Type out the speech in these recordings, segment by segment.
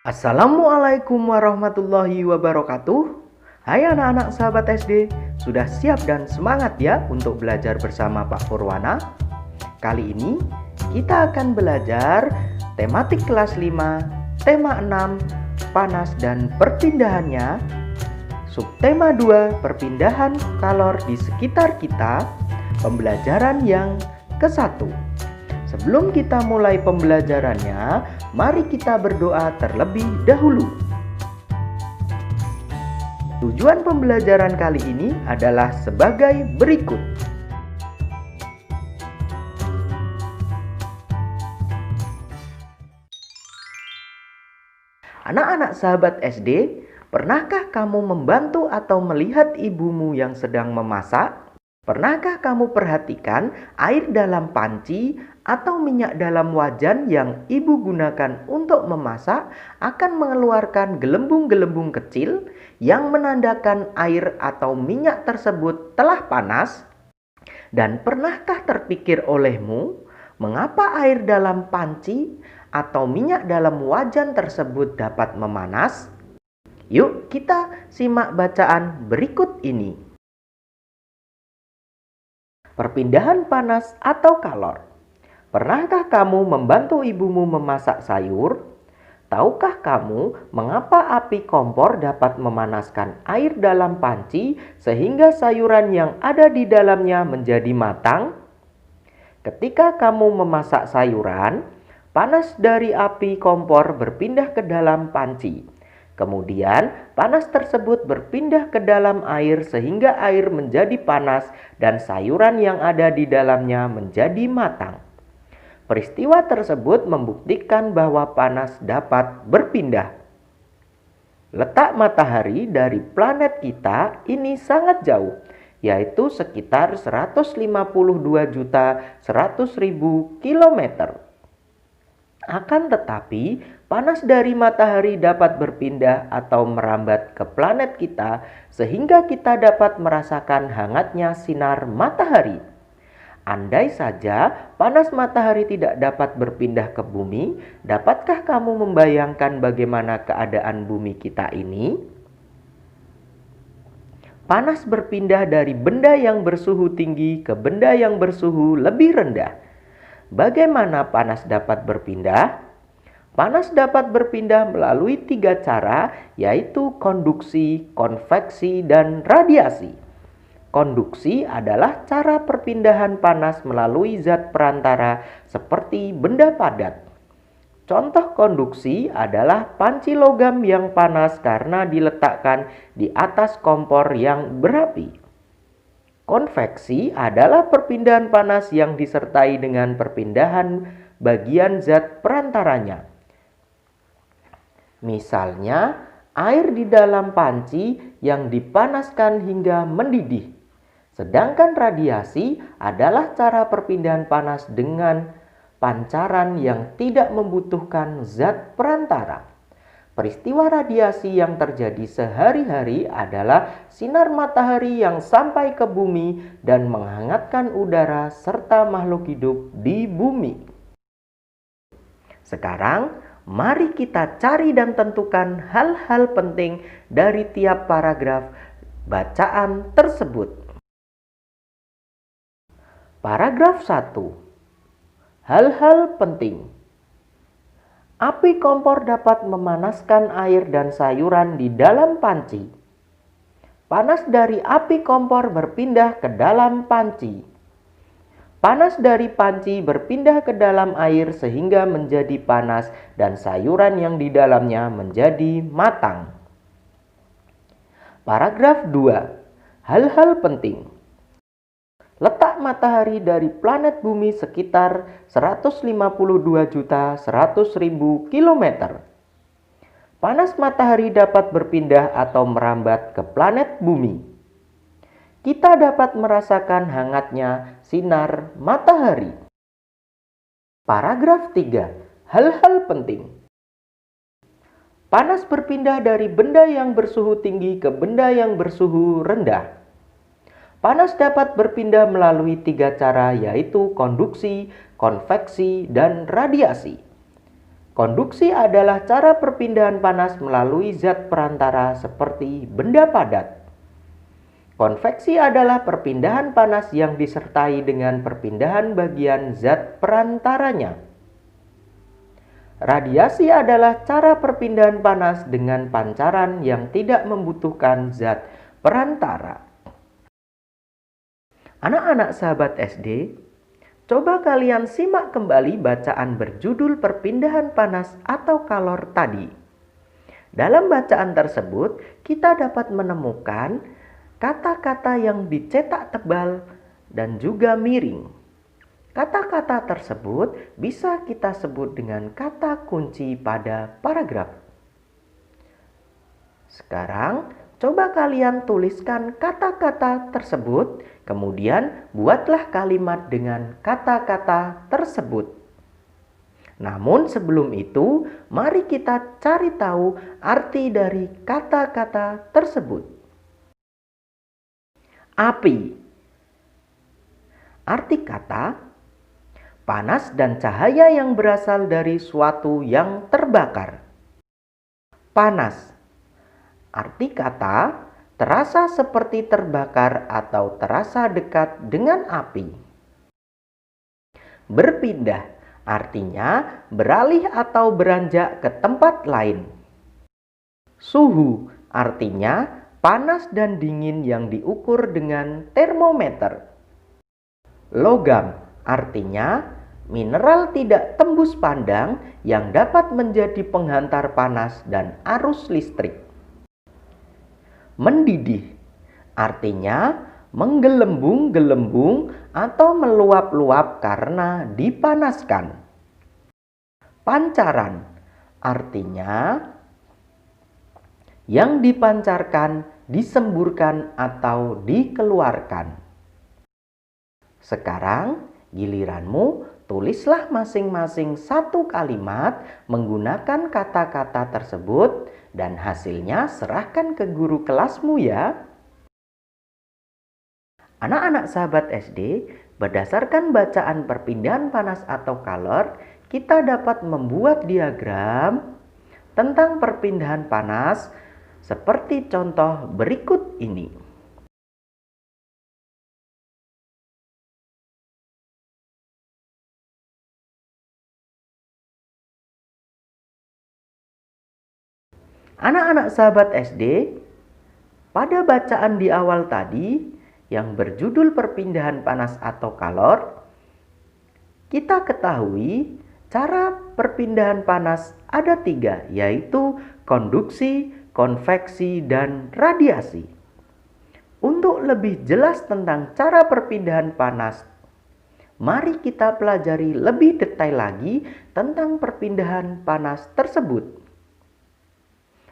Assalamualaikum warahmatullahi wabarakatuh. Hai anak-anak sahabat SD, sudah siap dan semangat ya untuk belajar bersama Pak Purwana? Kali ini kita akan belajar tematik kelas 5, tema 6, panas dan perpindahannya. Subtema 2, perpindahan kalor di sekitar kita, pembelajaran yang ke-1. Sebelum kita mulai pembelajarannya, mari kita berdoa terlebih dahulu. Tujuan pembelajaran kali ini adalah sebagai berikut. Anak-anak sahabat SD, pernahkah kamu membantu atau melihat ibumu yang sedang memasak? Pernahkah kamu perhatikan air dalam panci atau minyak dalam wajan yang ibu gunakan untuk memasak akan mengeluarkan gelembung-gelembung kecil yang menandakan air atau minyak tersebut telah panas? Dan pernahkah terpikir olehmu mengapa air dalam panci atau minyak dalam wajan tersebut dapat memanas? Yuk kita simak bacaan berikut ini. Perpindahan panas atau kalor. Pernahkah kamu membantu ibumu memasak sayur? Tahukah kamu mengapa api kompor dapat memanaskan air dalam panci sehingga sayuran yang ada di dalamnya menjadi matang? Ketika kamu memasak sayuran, panas dari api kompor berpindah ke dalam panci. Kemudian panas tersebut berpindah ke dalam air sehingga air menjadi panas dan sayuran yang ada di dalamnya menjadi matang. Peristiwa tersebut membuktikan bahwa panas dapat berpindah. Letak matahari dari planet kita ini sangat jauh, yaitu sekitar 152.100.000 kilometer. Akan tetapi, panas dari matahari dapat berpindah atau merambat ke planet kita sehingga kita dapat merasakan hangatnya sinar matahari. Andai saja panas matahari tidak dapat berpindah ke bumi, dapatkah kamu membayangkan bagaimana keadaan bumi kita ini? Panas berpindah dari benda yang bersuhu tinggi ke benda yang bersuhu lebih rendah. Bagaimana panas dapat berpindah? Panas dapat berpindah melalui 3 cara, yaitu konduksi, konveksi, dan radiasi. Konduksi adalah cara perpindahan panas melalui zat perantara seperti benda padat. Contoh konduksi adalah panci logam yang panas karena diletakkan di atas kompor yang berapi. Konveksi adalah perpindahan panas yang disertai dengan perpindahan bagian zat perantaranya. Misalnya, air di dalam panci yang dipanaskan hingga mendidih. Sedangkan radiasi adalah cara perpindahan panas dengan pancaran yang tidak membutuhkan zat perantara. Peristiwa radiasi yang terjadi sehari-hari adalah sinar matahari yang sampai ke bumi dan menghangatkan udara serta makhluk hidup di bumi. Sekarang, mari kita cari dan tentukan hal-hal penting dari tiap paragraf bacaan tersebut. Paragraf 1. Hal-hal penting. Api kompor dapat memanaskan air dan sayuran di dalam panci. Panas dari api kompor berpindah ke dalam panci. Panas dari panci berpindah ke dalam air sehingga menjadi panas dan sayuran yang di dalamnya menjadi matang. Paragraf 2. Hal-hal penting. Letak matahari dari planet bumi sekitar 152.100.000 kilometer. Panas matahari dapat berpindah atau merambat ke planet bumi. Kita dapat merasakan hangatnya sinar matahari. Paragraf 3. Hal-hal penting. Panas berpindah dari benda yang bersuhu tinggi ke benda yang bersuhu rendah. Panas dapat berpindah melalui 3 cara, yaitu konduksi, konveksi, dan radiasi. Konduksi adalah cara perpindahan panas melalui zat perantara seperti benda padat. Konveksi adalah perpindahan panas yang disertai dengan perpindahan bagian zat perantaranya. Radiasi adalah cara perpindahan panas dengan pancaran yang tidak membutuhkan zat perantara. Anak-anak sahabat SD, coba kalian simak kembali bacaan berjudul perpindahan panas atau kalor tadi. Dalam bacaan tersebut, kita dapat menemukan kata-kata yang dicetak tebal dan juga miring. Kata-kata tersebut bisa kita sebut dengan kata kunci pada paragraf. Sekarang, coba kalian tuliskan kata-kata tersebut, kemudian buatlah kalimat dengan kata-kata tersebut. Namun sebelum itu, mari kita cari tahu arti dari kata-kata tersebut. Api. Arti kata: panas dan cahaya yang berasal dari suatu yang terbakar. Panas. Arti kata: terasa seperti terbakar atau terasa dekat dengan api. Berpindah. Artinya beralih atau beranjak ke tempat lain. Suhu. Artinya panas dan dingin yang diukur dengan termometer. Logam. Artinya mineral tidak tembus pandang yang dapat menjadi penghantar panas dan arus listrik. Mendidih. Artinya menggelembung-gelembung atau meluap-luap karena dipanaskan. Pancaran. Artinya yang dipancarkan, disemburkan atau dikeluarkan. Sekarang giliranmu, tulislah masing-masing satu kalimat menggunakan kata-kata tersebut dan hasilnya serahkan ke guru kelasmu ya. Anak-anak sahabat SD, berdasarkan bacaan perpindahan panas atau kalor, kita dapat membuat diagram tentang perpindahan panas seperti contoh berikut ini. Anak-anak sahabat SD, pada bacaan di awal tadi yang berjudul perpindahan panas atau kalor, kita ketahui cara perpindahan panas ada 3, yaitu konduksi, konveksi, dan radiasi. Untuk lebih jelas tentang cara perpindahan panas, mari kita pelajari lebih detail lagi tentang perpindahan panas tersebut.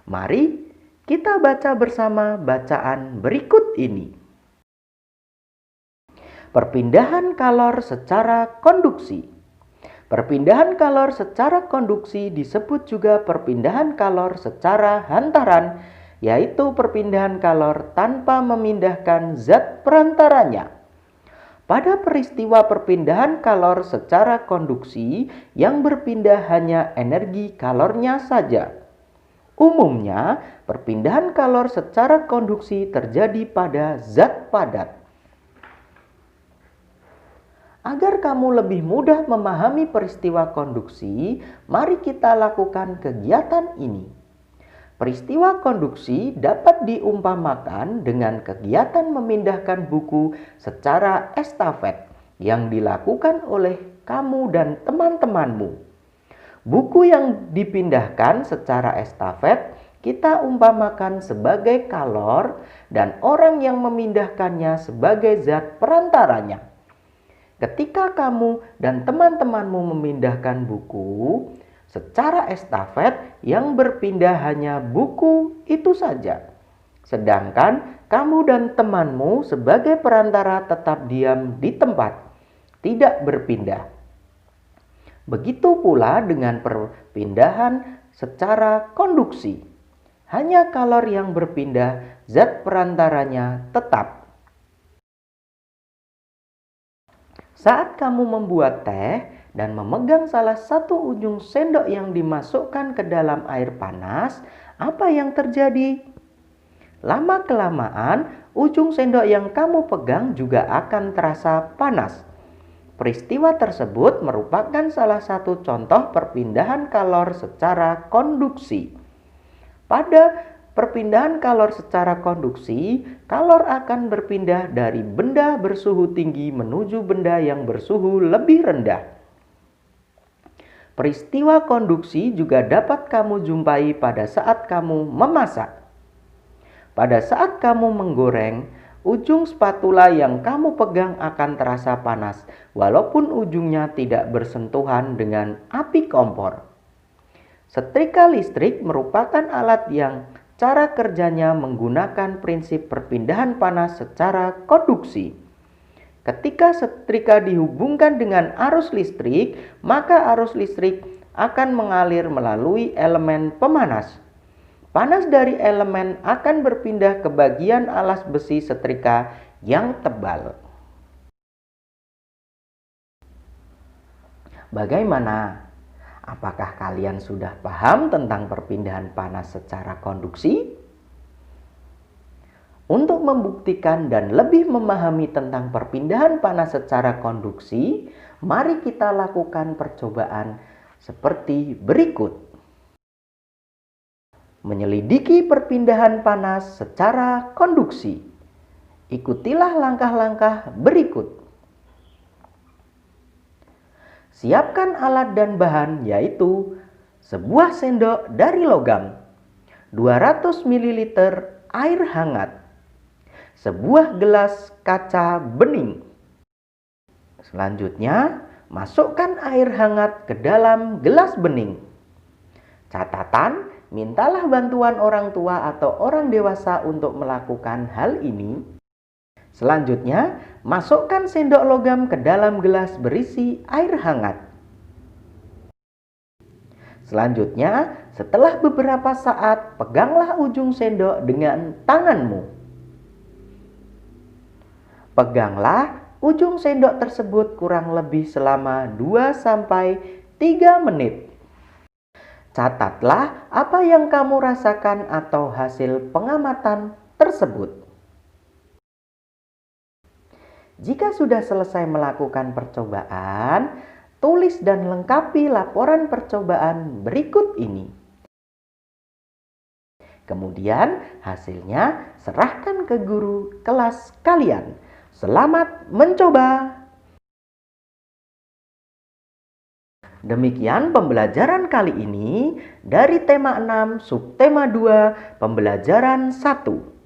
Mari kita baca bersama bacaan berikut ini. Perpindahan kalor secara konduksi. Perpindahan kalor secara konduksi disebut juga perpindahan kalor secara hantaran, yaitu perpindahan kalor tanpa memindahkan zat perantaranya. Pada peristiwa perpindahan kalor secara konduksi, yang berpindah hanya energi kalornya saja. Umumnya, perpindahan kalor secara konduksi terjadi pada zat padat. Agar kamu lebih mudah memahami peristiwa konduksi, mari kita lakukan kegiatan ini. Peristiwa konduksi dapat diumpamakan dengan kegiatan memindahkan buku secara estafet yang dilakukan oleh kamu dan teman-temanmu. Buku yang dipindahkan secara estafet kita umpamakan sebagai kalor dan orang yang memindahkannya sebagai zat perantaranya. Ketika kamu dan teman-temanmu memindahkan buku secara estafet, yang berpindah hanya buku itu saja. Sedangkan kamu dan temanmu sebagai perantara tetap diam di tempat, tidak berpindah. Begitu pula dengan perpindahan secara konduksi. Hanya kalor yang berpindah, zat perantaranya tetap. Saat kamu membuat teh, dan memegang salah satu ujung sendok yang dimasukkan ke dalam air panas, apa yang terjadi? Lama-kelamaan, ujung sendok yang kamu pegang juga akan terasa panas. Peristiwa tersebut merupakan salah satu contoh perpindahan kalor secara konduksi. Pada perpindahan kalor secara konduksi, kalor akan berpindah dari benda bersuhu tinggi menuju benda yang bersuhu lebih rendah. Peristiwa konduksi juga dapat kamu jumpai pada saat kamu memasak. Pada saat kamu menggoreng, ujung spatula yang kamu pegang akan terasa panas, walaupun ujungnya tidak bersentuhan dengan api kompor. Setrika listrik merupakan alat yang cara kerjanya menggunakan prinsip perpindahan panas secara konduksi. Ketika setrika dihubungkan dengan arus listrik, maka arus listrik akan mengalir melalui elemen pemanas. Panas dari elemen akan berpindah ke bagian alas besi setrika yang tebal. Bagaimana? Apakah kalian sudah paham tentang perpindahan panas secara konduksi? Untuk membuktikan dan lebih memahami tentang perpindahan panas secara konduksi, mari kita lakukan percobaan seperti berikut. Menyelidiki perpindahan panas secara konduksi. Ikutilah langkah-langkah berikut. Siapkan alat dan bahan, yaitu sebuah sendok dari logam, 200 ml air hangat, sebuah gelas kaca bening. Selanjutnya, masukkan air hangat ke dalam gelas bening. Catatan, mintalah bantuan orang tua atau orang dewasa untuk melakukan hal ini. Selanjutnya, masukkan sendok logam ke dalam gelas berisi air hangat. Selanjutnya, setelah beberapa saat, peganglah ujung sendok dengan tanganmu. Peganglah ujung sendok tersebut kurang lebih selama 2-3 menit. Catatlah apa yang kamu rasakan atau hasil pengamatan tersebut. Jika sudah selesai melakukan percobaan, tulis dan lengkapi laporan percobaan berikut ini. Kemudian hasilnya serahkan ke guru kelas kalian. Selamat mencoba! Demikian pembelajaran kali ini dari tema 6 subtema 2 pembelajaran 1.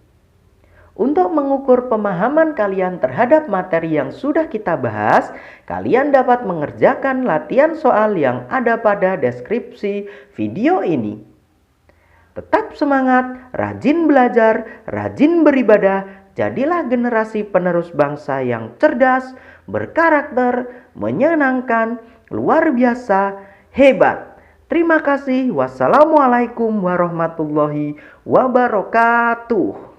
Untuk mengukur pemahaman kalian terhadap materi yang sudah kita bahas, kalian dapat mengerjakan latihan soal yang ada pada deskripsi video ini. Tetap semangat, rajin belajar, rajin beribadah, jadilah generasi penerus bangsa yang cerdas, berkarakter, menyenangkan, luar biasa, hebat. Terima kasih. Wassalamualaikum warahmatullahi wabarakatuh.